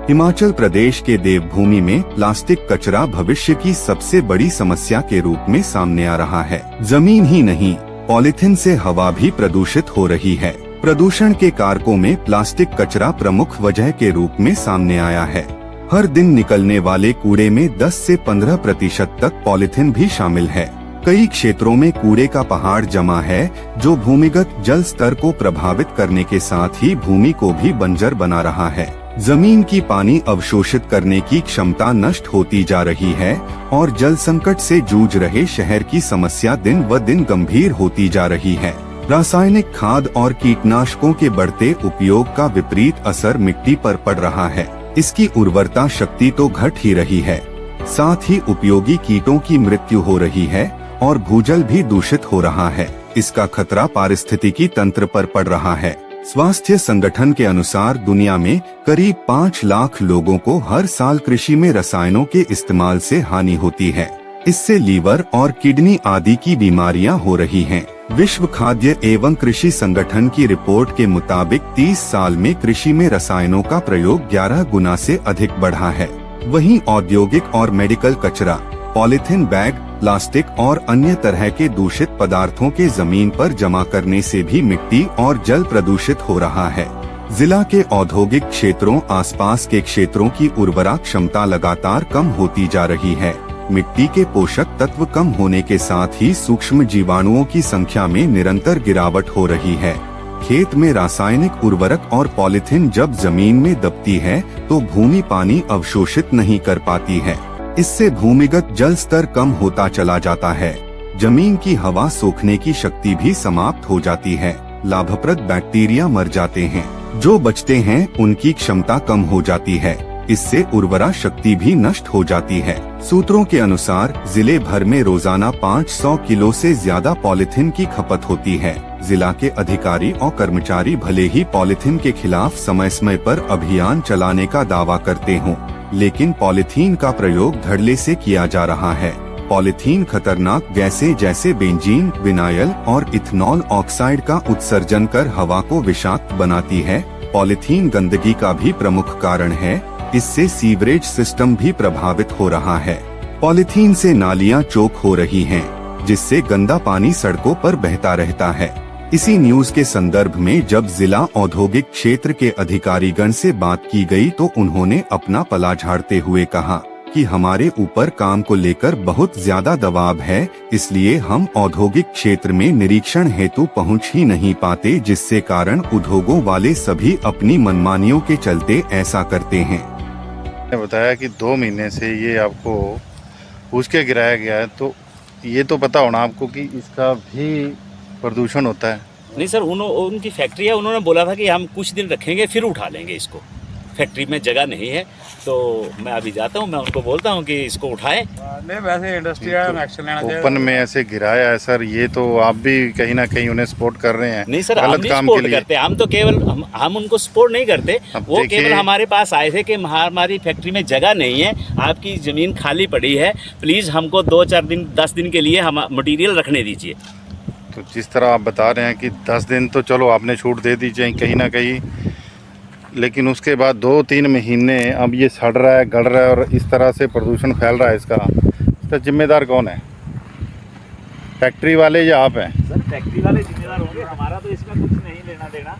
हिमाचल प्रदेश के देवभूमि में प्लास्टिक कचरा भविष्य की सबसे बड़ी समस्या के रूप में सामने आ रहा है। जमीन ही नहीं, पॉलीथिन से हवा भी प्रदूषित हो रही है। प्रदूषण के कारकों में प्लास्टिक कचरा प्रमुख वजह के रूप में सामने आया है। हर दिन निकलने वाले कूड़े में 10 से 15% तक पॉलीथिन भी शामिल है। कई क्षेत्रों में कूड़े का पहाड़ जमा है, जो भूमिगत जल स्तर को प्रभावित करने के साथ ही भूमि को भी बंजर बना रहा है। जमीन की पानी अवशोषित करने की क्षमता नष्ट होती जा रही है और जल संकट से जूझ रहे शहर की समस्या दिन व दिन गंभीर होती जा रही है। रासायनिक खाद और कीटनाशकों के बढ़ते उपयोग का विपरीत असर मिट्टी पर पड़ रहा है। इसकी उर्वरता शक्ति तो घट ही रही है, साथ ही उपयोगी कीटों की मृत्यु हो रही है और भूजल भी दूषित हो रहा है। इसका खतरा पारिस्थितिकी तंत्र पर पड़ रहा है। स्वास्थ्य संगठन के अनुसार दुनिया में करीब 5 लाख लोगों को हर साल कृषि में रसायनों के इस्तेमाल से हानि होती है। इससे लीवर और किडनी आदि की बीमारियां हो रही हैं। विश्व खाद्य एवं कृषि संगठन की रिपोर्ट के मुताबिक 30 साल में कृषि में रसायनों का प्रयोग 11 गुना से अधिक बढ़ा है। वहीं औद्योगिक और मेडिकल कचरा, पॉलीथिन बैग, प्लास्टिक और अन्य तरह के दूषित पदार्थों के जमीन पर जमा करने से भी मिट्टी और जल प्रदूषित हो रहा है। जिला के औद्योगिक क्षेत्रों आसपास के क्षेत्रों की उर्वरा क्षमता लगातार कम होती जा रही है। मिट्टी के पोषक तत्व कम होने के साथ ही सूक्ष्म जीवाणुओं की संख्या में निरंतर गिरावट हो रही है। खेत में रासायनिक उर्वरक और पॉलीथिन जब जमीन में दबती है तो भूमि पानी अवशोषित नहीं कर पाती है। इससे भूमिगत जल स्तर कम होता चला जाता है। जमीन की हवा सोखने की शक्ति भी समाप्त हो जाती है। लाभप्रद बैक्टीरिया मर जाते हैं, जो बचते हैं उनकी क्षमता कम हो जाती है। इससे उर्वरा शक्ति भी नष्ट हो जाती है। सूत्रों के अनुसार जिले भर में रोजाना 500 किलो से ज्यादा पॉलीथिन की खपत होती है। जिला के अधिकारी और कर्मचारी भले ही पॉलीथिन के खिलाफ समय समय पर अभियान चलाने का दावा करते हों, लेकिन पॉलीथीन का प्रयोग धड़ल्ले से किया जा रहा है। पॉलीथीन खतरनाक गैसें जैसे बेंजीन, विनाइल और इथेनॉल ऑक्साइड का उत्सर्जन कर हवा को विषाक्त बनाती है। पॉलीथीन गंदगी का भी प्रमुख कारण है। इससे सीवरेज सिस्टम भी प्रभावित हो रहा है। पॉलीथीन से नालियां चौक हो रही हैं, जिससे गंदा पानी सड़कों पर बहता रहता है। इसी न्यूज के संदर्भ में जब जिला औद्योगिक क्षेत्र के अधिकारीगण से बात की गई तो उन्होंने अपना पला झाड़ते हुए कहा कि हमारे ऊपर काम को लेकर बहुत ज्यादा दबाव है, इसलिए हम औद्योगिक क्षेत्र में निरीक्षण हेतु पहुंच ही नहीं पाते, जिससे कारण उद्योगों वाले सभी अपनी मनमानियों के चलते ऐसा करते हैं। बताया कि 2 महीने से ये आपको पूछ के गिराया गया है, तो ये तो पता होना आपको कि इसका भी प्रदूषण होता है। नहीं सर, उनकी फैक्ट्री है, उन्होंने बोला था कि हम कुछ दिन रखेंगे फिर उठा लेंगे इसको। फैक्ट्री में जगह नहीं है, तो मैं अभी जाता हूँ, मैं उनको बोलता हूँ कि इसको उठाएं। नहीं, वैसे इंडस्ट्री एक्शन लेना चाहिए। ओपन में ऐसे गिराया है सर, ये तो आप भी कहीं ना कहीं उन्हें सपोर्ट कर रहे हैं। नहीं सर, हम नहीं सपोर्ट करते, हम तो केवल हम उनको सपोर्ट नहीं करते। वो केवल हमारे पास आए थे कि हमारी फैक्ट्री में जगह नहीं है, आपकी ज़मीन खाली पड़ी है, प्लीज़ हमको 2-4 दिन 10 दिन के लिए हम मटीरियल रखने दीजिए। तो जिस तरह आप बता रहे हैं कि 10 दिन तो चलो आपने छूट दे दी चाहिए कहीं ना कहीं, लेकिन उसके बाद 2-3 महीने अब ये सड़ रहा है, गल रहा है और इस तरह से प्रदूषण फैल रहा है। इसका जिम्मेदार कौन है? फैक्ट्री वाले या आप हैं? सर, फैक्ट्री वाले जिम्मेदार होंगे, हमारा तो इसमें कुछ नहीं लेना देना।